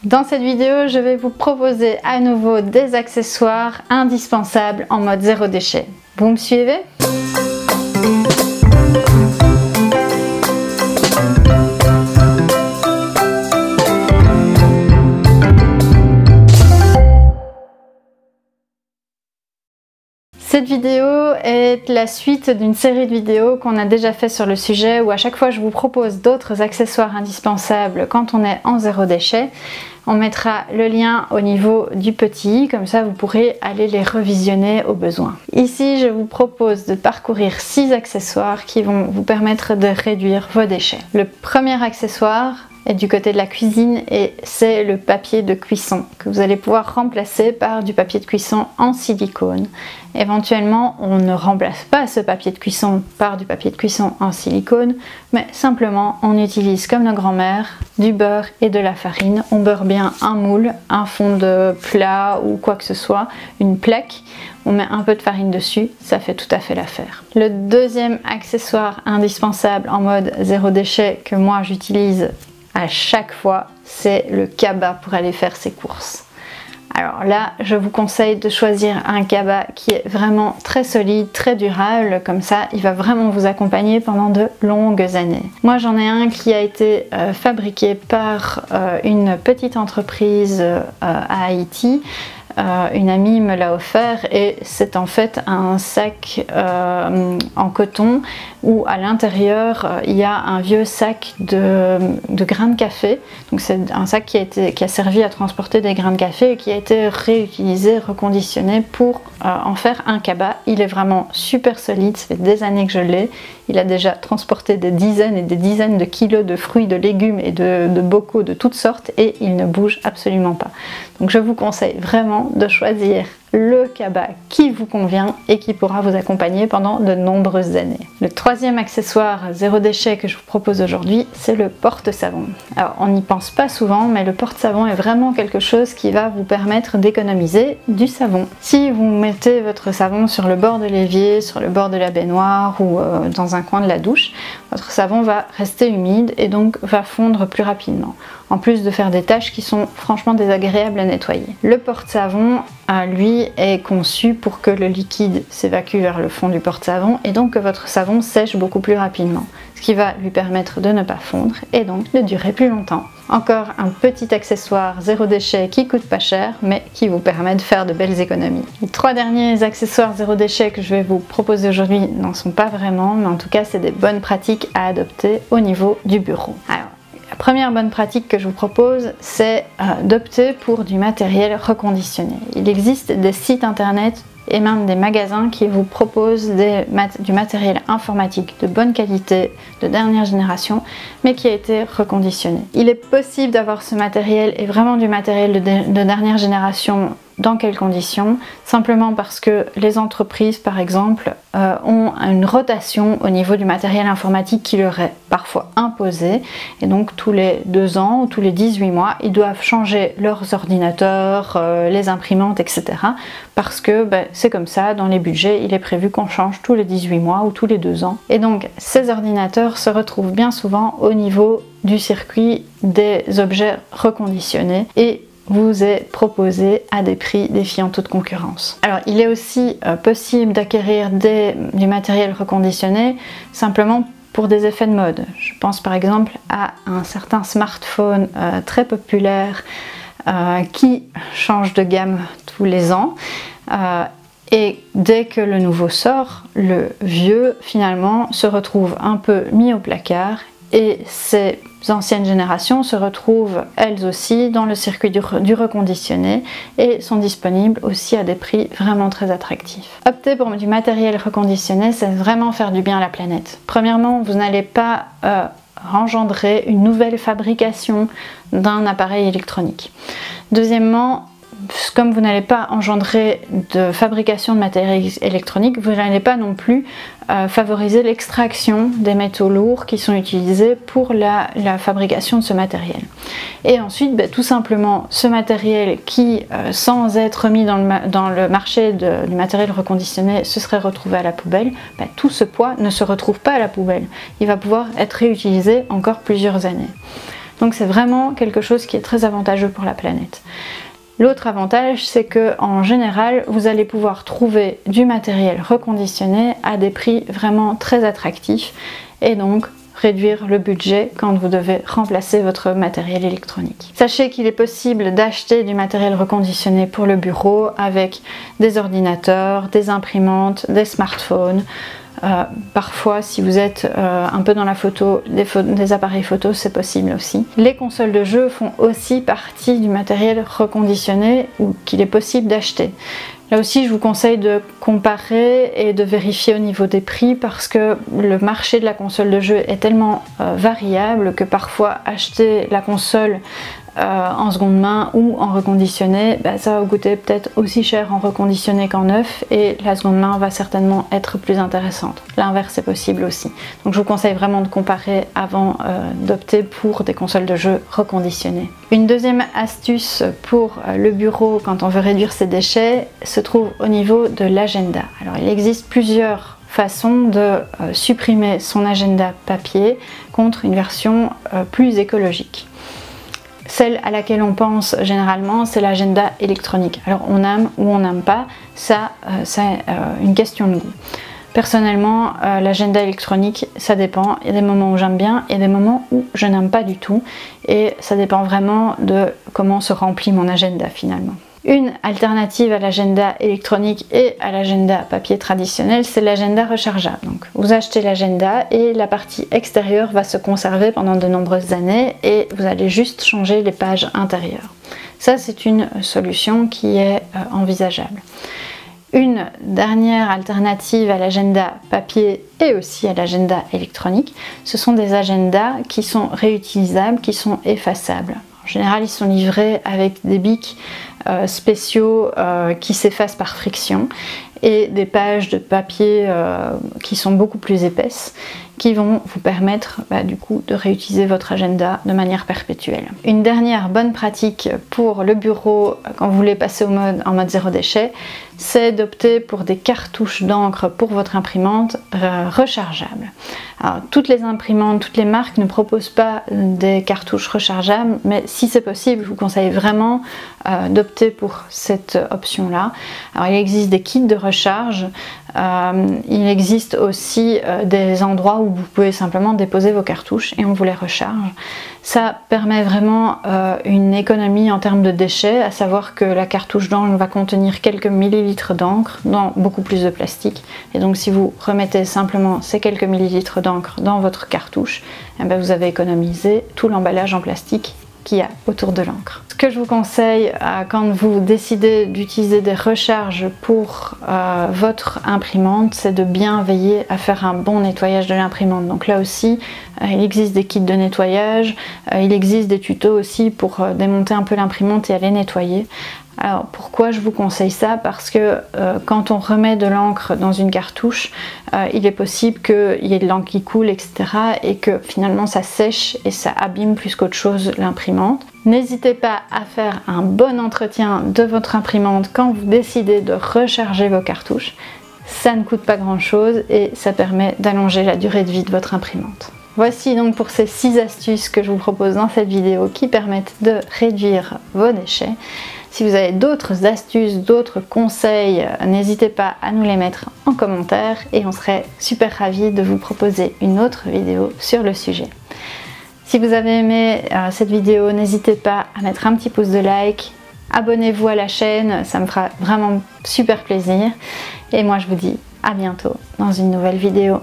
Dans cette vidéo, je vais vous proposer à nouveau des accessoires indispensables en mode zéro déchet. Vous me suivez ? Cette vidéo est la suite d'une série de vidéos qu'on a déjà fait sur le sujet où à chaque fois je vous propose d'autres accessoires indispensables quand on est en zéro déchet. On mettra le lien au niveau du petit, comme ça vous pourrez aller les revisionner au besoin. Ici, je vous propose de parcourir 6 accessoires qui vont vous permettre de réduire vos déchets. Le premier accessoire est du côté de la cuisine et c'est le papier de cuisson que vous allez pouvoir remplacer par du papier de cuisson en silicone. Éventuellement, on ne remplace pas ce papier de cuisson par du papier de cuisson en silicone, mais simplement on utilise comme nos grands-mères du beurre et de la farine. On beurre bien un moule, un fond de plat ou quoi que ce soit, une plaque. On met un peu de farine dessus, ça fait tout à fait l'affaire. Le deuxième accessoire indispensable en mode zéro déchet que moi j'utilise à chaque fois, c'est le cabas pour aller faire ses courses. Alors là, je vous conseille de choisir un cabas qui est vraiment très solide, très durable, comme ça il va vraiment vous accompagner pendant de longues années. Moi j'en ai un qui a été fabriqué par une petite entreprise à Haïti. Une amie me l'a offert et c'est en fait un sac en coton où à l'intérieur il y a un vieux sac de grains de café. Donc c'est un sac qui a servi à transporter des grains de café et qui a été réutilisé, reconditionné pour en faire un cabas. Il est vraiment super solide, ça fait des années que je l'ai. Il a déjà transporté des dizaines et des dizaines de kilos de fruits, de légumes et de bocaux de toutes sortes et il ne bouge absolument pas. Donc je vous conseille vraiment de choisir le cabas qui vous convient et qui pourra vous accompagner pendant de nombreuses années. Le troisième accessoire zéro déchet que je vous propose aujourd'hui, c'est le porte-savon. Alors on n'y pense pas souvent, mais le porte-savon est vraiment quelque chose qui va vous permettre d'économiser du savon. Si vous mettez votre savon sur le bord de l'évier, sur le bord de la baignoire ou dans un coin de la douche, votre savon va rester humide et donc va fondre plus rapidement, en plus de faire des tâches qui sont franchement désagréables à nettoyer. Le porte-savon, lui, est conçu pour que le liquide s'évacue vers le fond du porte-savon et donc que votre savon sèche beaucoup plus rapidement, ce qui va lui permettre de ne pas fondre et donc de durer plus longtemps. Encore un petit accessoire zéro déchet qui coûte pas cher mais qui vous permet de faire de belles économies. Les 3 derniers accessoires zéro déchet que je vais vous proposer aujourd'hui n'en sont pas vraiment, mais en tout cas c'est des bonnes pratiques à adopter au niveau du bureau. Alors, la première bonne pratique que je vous propose, c'est d'opter pour du matériel reconditionné. Il existe des sites internet et même des magasins qui vous proposent du matériel informatique de bonne qualité, de dernière génération, mais qui a été reconditionné. Il est possible d'avoir ce matériel et vraiment du matériel de dernière génération. Dans quelles conditions? Simplement parce que les entreprises, par exemple, ont une rotation au niveau du matériel informatique qui leur est parfois imposée. Et donc tous les 2 ans ou tous les 18 mois, ils doivent changer leurs ordinateurs, les imprimantes, etc. Parce que c'est comme ça, dans les budgets, il est prévu qu'on change tous les 18 mois ou tous les 2 ans. Et donc ces ordinateurs se retrouvent bien souvent au niveau du circuit des objets reconditionnés et vous est proposé à des prix défiant toute concurrence. Alors il est aussi possible d'acquérir du matériel reconditionné simplement pour des effets de mode. Je pense par exemple à un certain smartphone très populaire qui change de gamme tous les ans. Et dès que le nouveau sort, le vieux finalement se retrouve un peu mis au placard et ces anciennes générations se retrouvent elles aussi dans le circuit du reconditionné et sont disponibles aussi à des prix vraiment très attractifs. Opter pour du matériel reconditionné, c'est vraiment faire du bien à la planète. Premièrement, vous n'allez pas engendrer une nouvelle fabrication d'un appareil électronique. Deuxièmement, comme vous n'allez pas engendrer de fabrication de matériel électronique, vous n'allez pas non plus favoriser l'extraction des métaux lourds qui sont utilisés pour la fabrication de ce matériel. Et ensuite, tout simplement, ce matériel qui, sans être mis dans le marché du matériel reconditionné, se serait retrouvé à la poubelle, tout ce poids ne se retrouve pas à la poubelle. Il va pouvoir être réutilisé encore plusieurs années. Donc c'est vraiment quelque chose qui est très avantageux pour la planète. L'autre avantage, c'est que en général, vous allez pouvoir trouver du matériel reconditionné à des prix vraiment très attractifs et donc réduire le budget quand vous devez remplacer votre matériel électronique. Sachez qu'il est possible d'acheter du matériel reconditionné pour le bureau avec des ordinateurs, des imprimantes, des smartphones. Parfois, si vous êtes un peu dans la photo, des appareils photo, c'est possible aussi. Les consoles de jeux font aussi partie du matériel reconditionné ou qu'il est possible d'acheter. Là aussi, je vous conseille de comparer et de vérifier au niveau des prix parce que le marché de la console de jeu est tellement variable que parfois acheter la console en seconde main ou en reconditionné, ça va vous coûter peut-être aussi cher en reconditionné qu'en neuf et la seconde main va certainement être plus intéressante. L'inverse est possible aussi. Donc je vous conseille vraiment de comparer avant d'opter pour des consoles de jeux reconditionnées. Une deuxième astuce pour le bureau quand on veut réduire ses déchets se trouve au niveau de l'agenda. Alors il existe plusieurs façons de supprimer son agenda papier contre une version plus écologique. Celle à laquelle on pense généralement, c'est l'agenda électronique. Alors on aime ou on n'aime pas, ça c'est une question de goût. Personnellement, l'agenda électronique, ça dépend. Il y a des moments où j'aime bien et des moments où je n'aime pas du tout. Et ça dépend vraiment de comment se remplit mon agenda finalement. Une alternative à l'agenda électronique et à l'agenda papier traditionnel, c'est l'agenda rechargeable. Donc, vous achetez l'agenda et la partie extérieure va se conserver pendant de nombreuses années et vous allez juste changer les pages intérieures. Ça, c'est une solution qui est envisageable. Une dernière alternative à l'agenda papier et aussi à l'agenda électronique, ce sont des agendas qui sont réutilisables, qui sont effaçables. En général, ils sont livrés avec des bics spéciaux qui s'effacent par friction et des pages de papier qui sont beaucoup plus épaisses qui vont vous permettre du coup de réutiliser votre agenda de manière perpétuelle. Une dernière bonne pratique pour le bureau quand vous voulez passer en mode zéro déchet, c'est d'opter pour des cartouches d'encre pour votre imprimante rechargeables. Alors, toutes les imprimantes, toutes les marques ne proposent pas des cartouches rechargeables, mais si c'est possible, je vous conseille vraiment d'opter pour cette option-là. Alors, il existe des kits de recharge, il existe aussi des endroits où vous pouvez simplement déposer vos cartouches et on vous les recharge. Ça permet vraiment une économie en termes de déchets, à savoir que la cartouche d'encre va contenir quelques millilitres d'encre dans beaucoup plus de plastique. Et donc si vous remettez simplement ces quelques millilitres d'encre dans votre cartouche, vous avez économisé tout l'emballage en plastique qu'il y a autour de l'encre. Ce que je vous conseille quand vous décidez d'utiliser des recharges pour votre imprimante, c'est de bien veiller à faire un bon nettoyage de l'imprimante. Donc là aussi, il existe des kits de nettoyage, il existe des tutos aussi pour démonter un peu l'imprimante et aller nettoyer. Alors pourquoi je vous conseille ça? Parce que quand on remet de l'encre dans une cartouche, il est possible qu'il y ait de l'encre qui coule, etc. et que finalement ça sèche et ça abîme plus qu'autre chose l'imprimante. N'hésitez pas à faire un bon entretien de votre imprimante quand vous décidez de recharger vos cartouches. Ça ne coûte pas grand chose et ça permet d'allonger la durée de vie de votre imprimante. Voici donc pour ces 6 astuces que je vous propose dans cette vidéo qui permettent de réduire vos déchets. Si vous avez d'autres astuces, d'autres conseils, n'hésitez pas à nous les mettre en commentaire et on serait super ravis de vous proposer une autre vidéo sur le sujet. Si vous avez aimé cette vidéo, n'hésitez pas à mettre un petit pouce de like, abonnez-vous à la chaîne, ça me fera vraiment super plaisir. Et moi je vous dis à bientôt dans une nouvelle vidéo.